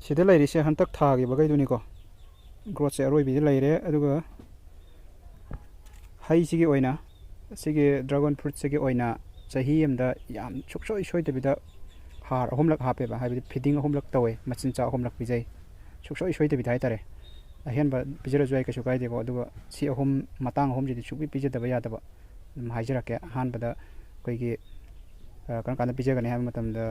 ꯁꯤꯗ ꯂꯩꯔꯤꯁꯦ ꯍꯟꯇꯛ ꯊꯥꯈꯤꯕꯈꯩꯗꯨꯅꯤꯀꯣ ꯒ꯭ꯔꯣꯠꯁꯦ ꯑꯔꯣꯏꯕꯤꯗ ꯂꯩꯔꯦ ꯑꯗꯨꯒ ꯍꯩꯁꯤꯒꯤ ꯑꯣꯏꯅ ꯁꯤꯒꯤ ꯗ꯭ꯔꯥꯒꯣꯟ ꯐ꯭ꯔꯨꯠꯁꯤꯒꯤ ꯑꯣꯏꯅ ꯆꯍꯤ ꯑꯃꯗ ꯌꯥꯝ ꯁꯨꯡꯁꯣꯏ ꯁꯣꯏꯗꯕꯤꯗ ꯍꯥꯔ 3ꯂꯛ ꯍꯥꯞꯄꯦꯕ ꯍꯥꯏꯕꯗꯤ ꯐꯤꯗꯤꯡ 3ꯂꯛ ꯇꯧꯋꯦ ꯃꯆꯤꯟꯖꯥꯛ 3ꯂꯛ ꯄꯤꯖꯩ ꯁꯨꯡꯁꯣꯏ ꯁꯣꯏꯗꯕꯤꯗ ꯍꯥꯏꯇꯥꯔꯦ ꯑꯍꯦꯟꯕ ꯄꯤꯖꯔꯁꯨ ꯌꯥꯏ ꯀꯩꯁꯨ ꯀꯥꯏꯗꯦꯀꯣ ꯑꯗꯨꯒ ꯁꯤ ꯃꯇꯥꯡ ꯑꯍꯨꯝꯁꯤꯗꯤ ꯁꯨꯡꯄꯤ ꯄꯤꯖꯗꯕ ꯌꯥꯗꯕ ꯑꯗꯨꯝ ꯍꯥꯏꯖꯔꯛꯀꯦ ꯑꯍꯥꯟꯕꯗ ꯑꯩꯈꯣꯏꯒꯤ ꯀꯔꯝ ꯀꯥꯟꯗ ꯄꯤꯖꯒꯅꯤ ꯍꯥꯏꯕ ꯃꯇꯝꯗ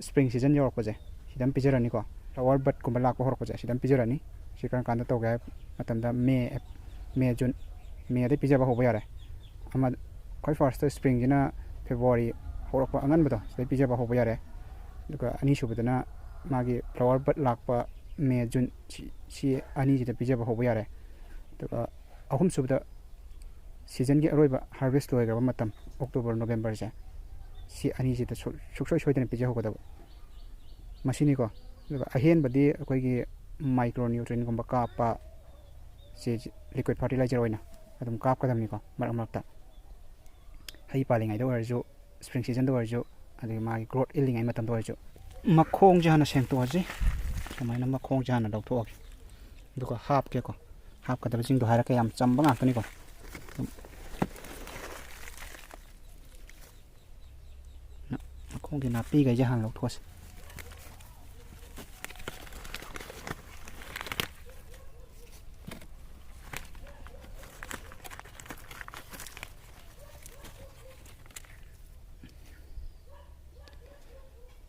ꯁ꯭ꯄ꯭ꯔꯤꯡ ꯁꯤꯖꯟ ꯌꯧꯔꯛꯄꯁꯦ ꯁꯤꯗ ꯄꯤꯖꯔꯅꯤꯀꯣ ꯐ꯭ꯂꯥꯋꯔ ꯕꯠꯀꯨꯝꯕ ꯂꯥꯛꯄ ꯍꯧꯔꯛꯄꯁꯦ ꯁꯤꯗ ꯄꯤꯖꯔꯅꯤ ꯁꯤ ꯀꯔꯝ ꯀꯥꯟꯗ ꯇꯧꯒꯦ ꯍꯥꯏꯕ ꯃꯇꯝꯗ ꯃꯦ ꯖꯨꯟ ꯃꯦꯗꯩ ꯄꯤꯖꯕ ꯍꯧꯕ ꯌꯥꯔꯦ ꯑꯃ ꯈ꯭ꯋꯥꯏ ꯐꯥꯔꯁꯇ ꯁ꯭ꯄ꯭ꯔꯤꯡꯁꯤꯅ ꯐꯦꯕꯋꯥꯔꯤ ꯍꯧꯔꯛꯄ ꯑꯉꯟꯕꯗꯣ ꯁꯤꯗꯩ ꯄꯤꯖꯕ ꯍꯧꯕ ꯌꯥꯔꯦ ꯑꯗꯨꯒ ꯑꯅꯤꯁꯨꯕꯗꯅ ꯃꯥꯒꯤ ꯐ꯭ꯂꯥꯋꯔ ꯕꯠ ꯂꯥꯛꯄ ꯃꯦ ꯖꯨꯟ ꯁꯤ ꯑꯅꯤꯁꯤꯗ ꯄꯤꯖꯕ ꯍꯧꯕ ꯌꯥꯔꯦ ꯑꯗꯨꯒ ꯑꯍꯨꯝꯁꯨꯕꯗ ꯁꯤꯖꯟꯒꯤ ꯑꯔꯣꯏꯕ ꯍꯥꯔꯚꯦꯁ ꯂꯣꯏꯈ꯭ꯔꯕ ꯃꯇꯝ ꯑꯣꯛꯇꯣꯕꯔ ꯅꯣꯕꯦꯝꯕꯔꯁꯦ ꯁꯤ ꯑꯅꯤꯁꯤꯗ ꯁꯨꯡꯁꯣꯏ ꯁꯣꯏꯗꯅ ꯄꯤꯖꯍꯧꯒꯗꯕ ꯃꯁꯤꯅꯤꯀꯣ ꯑꯗꯨꯒ ꯑꯍꯦꯟꯕꯗꯤ ꯑꯩꯈꯣꯏꯒꯤ ꯃꯥꯏꯀ꯭ꯔꯣ ꯅ꯭ꯌꯨꯇ꯭ꯔꯤꯟꯒꯨꯝꯕ ꯀꯥꯞꯄ ꯁꯤ ꯂꯤꯀ꯭ꯋꯤꯠ ꯐꯔꯇꯤꯂꯥꯏꯖꯔ ꯑꯣꯏꯅ ꯑꯗꯨꯝ ꯀꯥꯞꯀꯗꯕꯅꯤꯀꯣ ꯃꯔꯛ ꯃꯔꯛꯇ ꯍꯩ ꯄꯥꯜꯂꯤꯉꯩꯗ ꯑꯣꯏꯔꯁꯨ ꯁ꯭ꯄ꯭ꯔꯤꯡ ꯁꯤꯖꯟꯗ ꯑꯣꯏꯔꯁꯨ ꯑꯗꯒꯤ ꯃꯥꯒꯤ ꯒ꯭ꯔꯣꯠ ꯏꯜꯂꯤꯉꯩ ꯃꯇꯝꯗ ꯑꯣꯏꯔꯁꯨ ꯃꯈꯣꯡꯁꯦ ꯍꯥꯟꯅ ꯁꯦꯡꯇꯣꯛꯑꯁꯤ ꯁꯨꯃꯥꯏꯅ ꯃꯈꯣꯡꯁꯦ ꯍꯥꯟꯅ ꯂꯧꯊꯣꯛꯑꯒꯦ ꯑꯗꯨꯒ ꯍꯥꯞꯀꯦꯀꯣ ꯍꯥꯞꯀꯗꯕꯁꯤꯡꯗꯣ ꯍꯥꯏꯔꯛꯀꯦ ꯌꯥꯝ ꯆꯝꯕ ꯉꯥꯛꯇꯅꯤꯀꯣ ꯃꯈꯣꯡꯒꯤ ꯅꯥꯄꯤꯈꯩꯁꯦ ꯍꯥꯟꯅ ꯂꯧꯊꯣꯛꯑꯁꯤ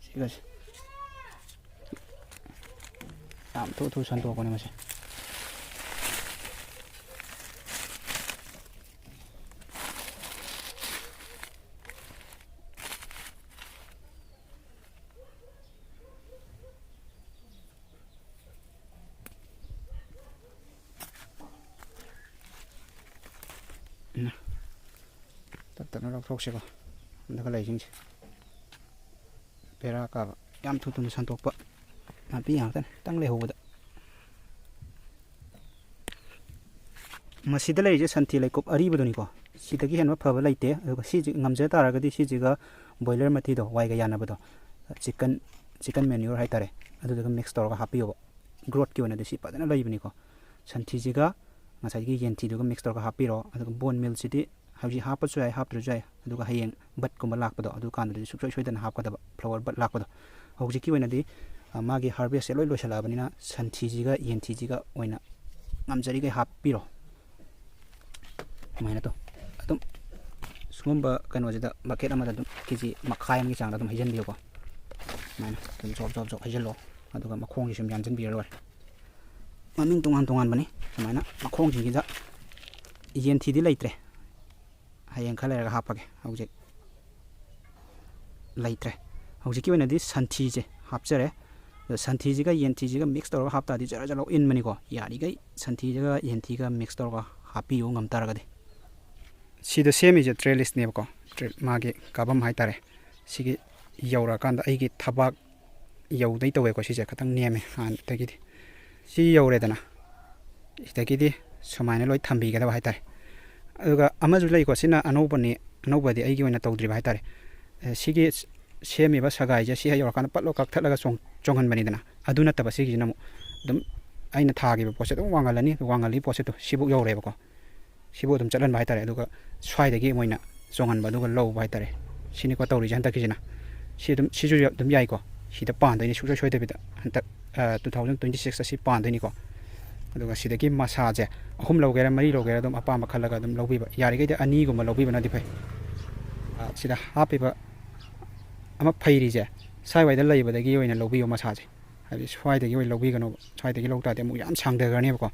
ꯁꯤꯒꯁꯦ ꯌꯥꯝ ꯊꯨ ꯁꯟꯇꯣꯛꯄꯅꯦ ꯃꯁꯤ ꯇꯞꯅ ꯂꯧꯊꯣꯛꯁꯤꯀꯣ ꯑꯗꯨꯒ ꯂꯩꯁꯤꯡꯁꯦ ꯕꯦꯔꯥ ꯀꯥꯕ ꯌꯥꯝ ꯊꯨꯅ ꯁꯟꯇꯣꯛꯄ ꯅꯥꯄꯤ ꯉꯥꯛꯇꯅꯤ ꯈꯤꯇꯪ ꯂꯩꯍꯧꯕꯗ ꯃꯁꯤꯗ ꯂꯩꯔꯤꯁꯦ ꯁꯟꯊꯤ ꯂꯩꯀꯨꯞ ꯑꯔꯤꯕꯗꯨꯅꯤꯀꯣ ꯁꯤꯗꯒꯤ ꯍꯦꯟꯕ ꯐꯕ ꯂꯩꯇꯦ ꯑꯗꯨꯒ ꯁꯤ ꯉꯝꯖ ꯇꯥꯔꯒꯗꯤ ꯁꯤꯁꯤꯒ ꯕꯣꯏꯂꯔ ꯃꯊꯤꯗꯣ ꯋꯥꯏꯒ ꯌꯥꯅꯕꯗꯣ ꯆꯤꯀꯟ ꯃꯦꯟꯌꯨꯔ ꯍꯥꯏꯇꯥꯔꯦ ꯑꯗꯨꯗꯨꯒ ꯃꯤꯛꯁ ꯇꯧꯔꯒ ꯍꯥꯞꯄꯤꯌꯣꯕ ꯒ꯭ꯔꯣꯠꯀꯤ ꯑꯣꯏꯅꯗꯤ ꯁꯤ ꯐꯖꯅ ꯂꯩꯕꯅꯤꯀꯣ ꯁꯟꯊꯤꯁꯤꯒ ꯉꯁꯥꯏꯒꯤ ꯌꯦꯟꯊꯤꯗꯨꯒ ꯃꯤꯛꯁ ꯇꯧꯔꯒ ꯍꯥꯞꯄꯤꯔꯣ ꯑꯗꯨꯒ ꯕꯣꯟ ꯃꯤꯜꯁꯤꯗꯤ ꯍꯧꯖꯤꯛ ꯍꯥꯞꯄꯁꯨ ꯌꯥꯏ ꯍꯥꯞꯇ꯭ꯔꯁꯨ ꯌꯥꯏ ꯑꯗꯨꯒ ꯍꯌꯦꯡ ꯕꯠꯀꯨꯝꯕ ꯂꯥꯛꯄꯗꯣ ꯑꯗꯨ ꯀꯥꯟꯗꯗꯤ ꯁꯨꯡꯁꯣꯏ ꯁꯣꯏꯗꯅ ꯍꯥꯞꯀꯗꯕ ꯐ꯭ꯂꯥꯋꯔ ꯕꯠ ꯂꯥꯛꯄꯗꯣ ꯍꯧꯖꯤꯛꯀꯤ ꯑꯣꯏꯅꯗꯤ ꯃꯥꯒꯤ ꯍꯥꯔꯚꯦꯁꯁꯦ ꯂꯣꯏ ꯂꯣꯏꯁꯤꯜꯂꯛꯑꯕꯅꯤ나 ꯁꯟꯊꯤꯁꯤꯒ ꯌꯦꯟꯊꯤꯁꯤꯒ ꯑꯣꯏꯅ ꯉꯝꯖꯔꯤꯈꯩ ꯍꯥꯞꯄꯤꯔꯣ ꯁꯨꯃꯥꯏꯅ ꯇꯧ ꯑꯗꯨꯝ ꯁꯤꯒꯨꯝꯕ ꯀꯩꯅꯣꯁꯤꯗ ꯕꯛꯀꯦꯠ ꯑꯃꯗ ꯑꯗꯨꯝ ꯀꯦꯖꯤ ꯃꯈꯥꯏ ꯑꯃꯒꯤ ꯆꯥꯡꯗ ꯑꯗꯨꯝ ꯍꯩꯖꯤꯟꯕꯤꯌꯨꯀꯣ ꯁꯨꯃꯥꯏꯅ ꯑꯗꯨꯝ ꯖꯣꯕ ꯍꯩꯖꯤꯜꯂꯣ ꯑꯗꯨꯒ ꯃꯈꯣꯡꯁꯤ ꯁꯨꯝ ꯌꯥꯟꯁꯤꯟꯕꯤꯔ ꯂꯣꯏꯔꯦ ꯃꯃꯤꯡ ꯇꯣꯉꯥꯟꯕꯅꯤ ꯁꯨꯃꯥꯏꯅ ꯃꯈꯣꯡꯁꯤꯡꯁꯤꯗ ꯌꯦꯟꯊꯤꯗꯤ ꯂꯩꯇ꯭ꯔꯦ ꯍꯌꯦꯡ ꯈꯔ ꯂꯩꯔꯒ ꯍꯥꯞꯄꯒꯦ ꯍꯧꯖꯤꯛ ꯂꯩꯇ꯭ꯔꯦ ꯍꯧꯖꯤꯛꯀꯤ ꯑꯣꯏꯅꯗꯤ ꯁꯟꯊꯤꯁꯦ ꯍꯥꯞꯆꯔꯦ ꯑꯗꯣ ꯁꯟꯊꯤꯁꯤꯒ ꯌꯦꯟꯊꯤꯁꯤꯒ ꯃꯤꯛꯁ ꯇꯧꯔꯒ ꯍꯥꯞꯇꯥꯔꯗꯤ ꯖꯔ ꯖꯔ ꯏꯟꯕꯅꯤꯀꯣ ꯌꯥꯔꯤꯈꯩ ꯁꯟꯊꯤꯁꯤꯒ ꯌꯦꯟꯊꯤꯒ ꯃꯤꯛꯁ ꯇꯧꯔꯒ ꯍꯥꯞꯄꯤꯌꯨ ꯉꯝ ꯇꯥꯔꯒꯗꯤ ꯁꯤꯗ ꯁꯦꯝꯃꯤꯁꯦ ꯇ꯭ꯔꯦꯂꯤꯁꯅꯦꯕꯀꯣ ꯃꯥꯒꯤ ꯀꯥꯐꯝ ꯍꯥꯏꯇꯥꯔꯦ ꯁꯤꯒꯤ ꯌꯧꯔꯛꯑꯀꯥꯟꯗ ꯑꯩꯒꯤ ꯊꯕꯥꯛ ꯌꯧꯗꯩ ꯇꯧꯋꯦꯀꯣ ꯁꯤꯁꯦ ꯈꯤꯇꯪ ꯅꯦꯝꯃꯦ ꯍꯥꯟꯅꯗꯒꯤꯗꯤ ꯁꯤ ꯌꯧꯔꯦꯗꯅ ꯁꯤꯗꯒꯤꯗꯤ ꯁꯨꯃꯥꯏꯅ ꯂꯣꯏ ꯊꯝꯕꯤꯒꯗꯕ ꯍꯥꯏꯇꯥꯔꯦ ꯑꯗꯨꯒ ꯑꯃꯁꯨ ꯂꯩꯀꯣ ꯁꯤꯅ ꯑꯅꯧꯕꯗꯤ ꯑꯩꯒꯤ ꯑꯣꯏꯅ ꯇꯧꯗ꯭ꯔꯤꯕ ꯍꯥꯏꯇꯥꯔꯦ ꯁꯤꯒꯤ ꯁꯦꯝꯃꯤꯕ ꯁꯒꯥꯏꯁꯦ ꯁꯤ ꯍꯦꯛ ꯌꯧꯔꯀꯥꯟꯗ ꯄꯠꯂꯣ ꯀꯛꯊꯠꯂꯒ ꯆꯣꯡꯍꯟꯕꯅꯤꯗꯅ ꯑꯗꯨ ꯅꯠꯇꯕ ꯁꯤꯒꯤꯁꯤꯅ ꯑꯃꯨꯛ ꯑꯗꯨꯝ ꯑꯩꯅ ꯊꯥꯈꯤꯕ ꯄꯣꯠꯁꯦ ꯑꯗꯨꯝ ꯋꯥꯡꯍꯜꯂꯤ ꯄꯣꯠꯁꯦ ꯁꯤꯕꯨꯛ ꯌꯧꯔꯦꯕꯀꯣ ꯁꯤꯕꯨ ꯑꯗꯨꯝ ꯆꯠꯍꯟꯕ ꯍꯥꯏꯇꯥꯔꯦ ꯑꯗꯨꯒ ꯁ꯭ꯋꯥꯏꯗꯒꯤ ꯃꯣꯏꯅ ꯆꯣꯡꯍꯟꯕ ꯑꯗꯨꯒ ꯂꯧꯕ ꯍꯥꯏꯇꯥꯔꯦ ꯁꯤꯅꯤꯀꯣ ꯇꯧꯔꯤꯁꯦ ꯍꯟꯗꯛꯀꯤꯁꯤꯅ ꯁꯤꯁꯨ ꯑꯗꯨم ꯌꯥꯏꯀꯣ ꯁꯤꯗ ꯄꯥꯟꯗꯣꯏꯅꯤ ꯁꯨꯡꯁꯣꯏ ꯁꯣꯏꯗꯕꯤꯗ ꯍꯟꯗꯛ 2026 ꯑꯁꯤ ꯄꯥꯟꯗꯣꯏꯅꯤꯀꯣ ꯑꯗꯨꯒ ꯁꯤꯗꯒꯤ ꯃꯁꯥꯁꯦ 3 ꯂꯧꯒꯦꯔꯥ 4 ꯂꯧꯒꯦꯔꯥ ꯑꯗꯨꯝ ꯑꯄꯥꯝꯕ ꯈꯜꯂꯒ ꯑꯗꯨꯝ ꯂꯧꯕꯤꯕ ꯌꯥꯔꯤꯈꯩꯗꯤ 2ꯒꯨꯝꯕ ꯂꯧꯕꯤꯕꯅꯗꯤ ꯐꯩ ꯁꯤꯗ ꯍꯥꯞꯄꯤꯕ ꯑꯃ ꯐꯩꯔꯤꯁꯦ ꯁ꯭ꯋꯥꯏꯋꯥꯏꯗ ꯂꯩꯕꯗꯒꯤ ꯑꯣꯏꯅ ꯂꯧꯕꯤꯌꯣ ꯃꯁꯥꯁꯦ ꯍꯥꯏꯕꯗꯤ ꯁ꯭ꯋꯥꯏꯗꯒꯤ ꯑꯣꯏꯅ ꯂꯧꯕꯤꯒꯅꯣꯕ ꯁ꯭ꯋꯥꯏꯗꯒꯤ ꯂꯧ ꯇꯥꯔꯗꯤ ꯑꯃꯨꯛ ꯌꯥꯝ ꯁꯥꯡꯊꯈ꯭ꯔꯅꯦꯕꯀꯣ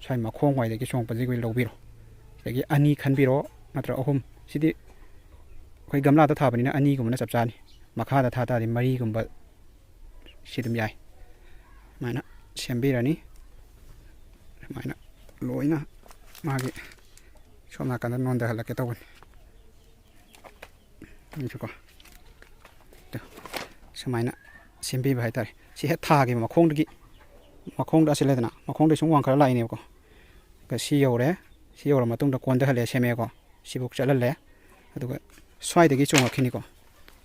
ꯁ꯭ꯋꯥꯏ ꯃꯈꯣꯡ ꯋꯥꯏꯗꯒꯤ ꯆꯣꯡꯉꯛꯄꯁꯤꯒꯤ ꯑꯣꯏꯅ ꯂꯧꯕꯤꯔꯣ ꯁꯤꯗꯒꯤ 2 ꯈꯟꯕꯤꯔꯣ ꯅꯠꯇ꯭ꯔꯒ 3 ꯁꯤꯗꯤ ꯑꯩꯈꯣꯏ ꯒꯝꯂꯥꯗ ꯊꯥꯕꯅꯤꯅ 2ꯒꯨꯝꯕꯅ ꯆꯞ ꯆꯥꯅꯤ ꯃꯈꯥꯗ ꯊꯥ ꯇꯥꯔꯗꯤ 4ꯒꯨꯝꯕ ꯁꯤ ꯑꯗꯨꯝ ꯌꯥꯏ ꯁꯨꯃꯥꯏꯅ ꯁꯦꯝꯕꯤꯔꯅꯤ ꯁꯨꯃꯥꯏꯅ ꯂꯣꯏꯅ ꯃꯥꯒꯤ ꯁꯣꯝ ꯅꯥꯀꯟꯗ ꯅꯣꯟꯊꯍꯜꯂꯛꯀꯦ ꯇꯧꯕꯅꯤ ꯀꯣ ꯁꯨꯃꯥꯏꯅ ꯁꯦꯝꯕꯤꯕ ꯍꯥꯏꯇꯥꯔꯦ ꯁꯤ ꯍꯦꯛ ꯊꯥꯈꯤꯕ ꯃꯈꯣꯡꯗ ꯑꯁꯤꯜꯂꯦꯗꯅ ꯃꯈꯣꯡꯗ ꯁꯨꯝ ꯋꯥꯡꯈꯠꯂ ꯂꯥꯛꯏꯅꯦꯕꯀꯣ ꯁꯤ ꯌꯧꯔ ꯃꯇꯨꯡꯗ ꯀꯣꯟꯊꯍꯜꯂꯦ ꯁꯦꯝꯃꯦꯀꯣ ꯁꯤꯕꯨꯛ ꯆꯠꯍꯜꯂꯦ ꯑꯗꯨꯒ ꯁ꯭ꯋꯥꯏꯗꯒꯤ ꯆꯣꯡꯉꯛꯈꯤꯅꯤꯀꯣ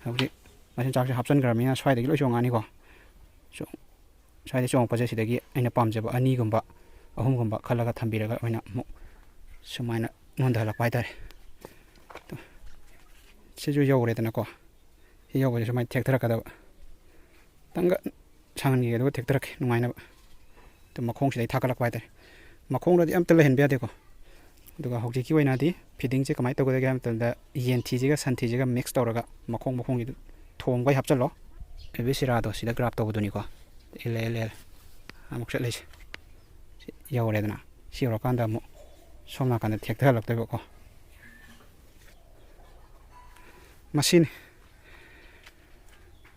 ꯍꯧꯖꯤꯛ ꯃꯆꯤꯟꯖꯥꯛꯁꯦ ꯍꯥꯞꯆꯤꯟꯈ꯭ꯔꯕꯅꯤꯅ ꯁ꯭ꯋꯥꯏꯗꯒꯤ ꯂꯣꯏ ꯆꯣꯡꯉꯛꯑꯅꯤꯀꯣ ꯁ꯭ꯋꯥꯏꯗ ꯆꯣꯡꯉꯛꯄꯁꯦ ꯁꯤꯗꯒꯤ ꯑꯩꯅ ꯄꯥꯝꯖꯕ ꯑꯅꯤꯒꯨꯝꯕ ꯑꯍꯨꯝꯒꯨꯝꯕ ꯈꯜꯂꯒ ꯊꯝꯕꯤꯔꯒ ꯑꯣꯏꯅ ꯑꯃꯨꯛ ꯁꯨꯃꯥꯏꯅ ꯅꯣꯟꯊꯍꯜꯂꯛꯄ ꯍꯥꯏꯇꯥꯔꯦ ꯁꯤꯁꯨ ꯌꯧꯔꯦꯗꯅꯀꯣ ꯁꯤ ꯌꯧꯕꯁꯦ ꯁꯨꯃꯥꯏꯅ ꯊꯦꯛꯊꯔꯛꯀꯗꯕ ꯈꯤꯇꯪꯒ ꯁꯥꯡꯍꯟꯈꯤꯒꯦ ꯑꯗꯨꯒ ꯊꯦꯛꯊꯔꯛꯀꯦ ꯅꯨꯡꯉꯥꯏꯅꯕ ꯑꯗꯨ ꯃꯈꯣꯡꯁꯤꯗꯩ ꯊꯥꯒꯠꯂꯛꯄ ꯍꯥꯏꯇꯥꯔꯦ ꯃꯈꯣꯡꯗꯗꯤ ꯑꯝꯇ ꯂꯩꯍꯟꯕ ꯌꯥꯗꯦꯀꯣ ꯑꯗꯨꯒ ꯍꯧꯖꯤꯛꯀꯤ ꯑꯣꯏꯅꯗꯤ ꯐꯤꯗꯤꯡꯁꯦ ꯀꯃꯥꯏꯅ ꯇꯧꯒꯗꯒꯦ ꯍꯥꯏꯕ ꯃꯇꯝꯗ ꯌꯦꯟꯊꯤꯁꯤꯒ ꯁꯟꯊꯤꯁꯤꯒ ꯃꯤꯛꯁ ꯇꯧꯔꯒ ꯃꯈꯣꯡꯒꯤꯗꯨ ꯊꯣꯡꯕꯩ ꯍꯥꯞꯆꯜꯂꯣ ꯑꯦꯕꯤ ꯁꯤꯔꯥꯗꯣ ꯁꯤꯗ ꯒ꯭ꯔꯥꯞ ꯇꯧꯕꯗꯨꯅꯤꯀꯣ ꯏꯜꯂꯦ ꯑꯃꯨꯛ ꯆꯠꯂꯤꯁꯦ ꯁꯤ ꯌꯧꯔꯦꯗꯅ ꯁꯤ ꯌꯧꯔꯀꯥꯟꯗ ꯑꯃꯨꯛ ꯁꯣꯝ ꯅꯥꯀꯥꯟꯗ ꯊꯦꯛꯊꯍꯜꯂꯛꯇꯣꯏꯕꯀꯣ ꯃꯁꯤꯅꯤ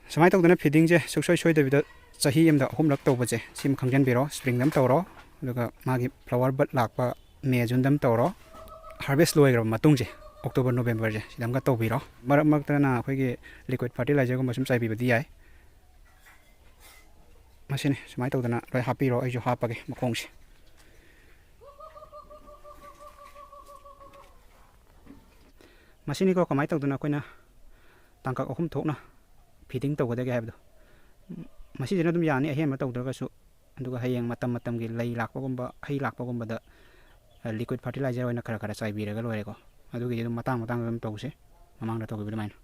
ꯁꯨꯃꯥꯏꯅ ꯇꯧꯗꯅ ꯐꯤꯗꯤꯡꯁꯦ ꯁꯨꯡꯁꯣꯏ ꯁꯣꯏꯗꯕꯤꯗ ꯆꯍꯤ ꯑꯃꯗ 3ꯔꯛ ꯇꯧꯕꯁꯦ ꯁꯤꯃ ꯈꯪꯖꯤꯟꯕꯤꯔꯣ ꯁꯄ꯭ꯔꯤꯡꯗ ꯑꯃ ꯇꯧꯔꯣ ꯑꯗꯨꯒ ꯃꯥꯒꯤ ꯐ꯭ꯂꯥꯋꯔ ꯕꯠ ꯂꯥꯛꯄ ꯃꯦ ꯖꯨꯟꯗ ꯑꯃ ꯇꯧꯔꯣ ꯍꯥꯔꯚꯦꯁ ꯂꯣꯏꯈ꯭ꯔꯕ ꯃꯇꯨꯡꯁꯦ ꯑꯣꯛꯇꯣꯕꯔ ꯅꯣꯕꯦꯝꯕꯔꯁꯦ ꯁꯤꯗ ꯑꯃꯒ ꯇꯧꯕꯤꯔꯣ ꯃꯔꯛ ꯃꯔꯛꯇꯅ ꯑꯩꯈꯣꯏꯒꯤ ꯂꯤꯀ꯭ꯋꯤꯠ ꯐꯔꯇꯤꯂꯥꯏꯖꯔꯒꯨꯝꯕ ꯁꯨꯝ ꯆꯥꯏꯕꯤꯕꯗꯤ ꯌꯥꯏ ꯃꯁꯤꯅꯤ ꯁꯨꯃꯥꯏꯅ ꯇꯧꯗꯅ ꯂꯣꯏ ꯍꯥꯞꯄꯤꯔꯣ ꯑꯩꯁꯨ ꯍꯥꯞꯄꯒꯦ ꯃꯈꯣꯡꯁꯦ ꯃꯁꯤꯅꯤꯀꯣ ꯀꯃꯥꯏꯅ ꯇꯧꯗꯅ ꯑꯩꯈꯣꯏꯅ ꯇꯥꯡꯀꯛ 3 ꯊꯣꯛꯅ ꯐꯤꯗꯤꯡ ꯇꯧꯒꯗꯒꯦ ꯍꯥꯏꯕꯗꯣ ꯃꯁꯤꯁꯤꯅ ꯑꯗꯨꯝ ꯌꯥꯅꯤ ꯑꯍꯦꯟꯕ ꯇꯧꯗ꯭ꯔꯒꯁꯨ ꯑꯗꯨꯒ ꯍꯌꯦꯡ ꯃꯇꯝꯒꯤ ꯂꯩ ꯂꯥꯛꯄꯒꯨꯝꯕ ꯍꯩ ꯂꯥꯛꯄꯒꯨꯝꯕꯗ ꯂꯤꯀ꯭ꯋꯤꯠ ꯐꯔꯇꯤꯂꯥꯏꯖꯔ ꯑꯣꯏꯅ ꯈꯔ ꯆꯥꯏꯕꯤꯔꯒ ꯂꯣꯏꯔꯦꯀꯣ ꯑꯗꯨꯒꯤꯗꯤ ꯑꯗꯨꯝ ꯃꯇꯥꯡ ꯑꯗꯨꯝ ꯇꯧꯁꯦ ꯃꯃꯥꯡꯗ ꯇꯧꯈꯤꯕ ꯑꯗꯨꯃꯥꯏꯅ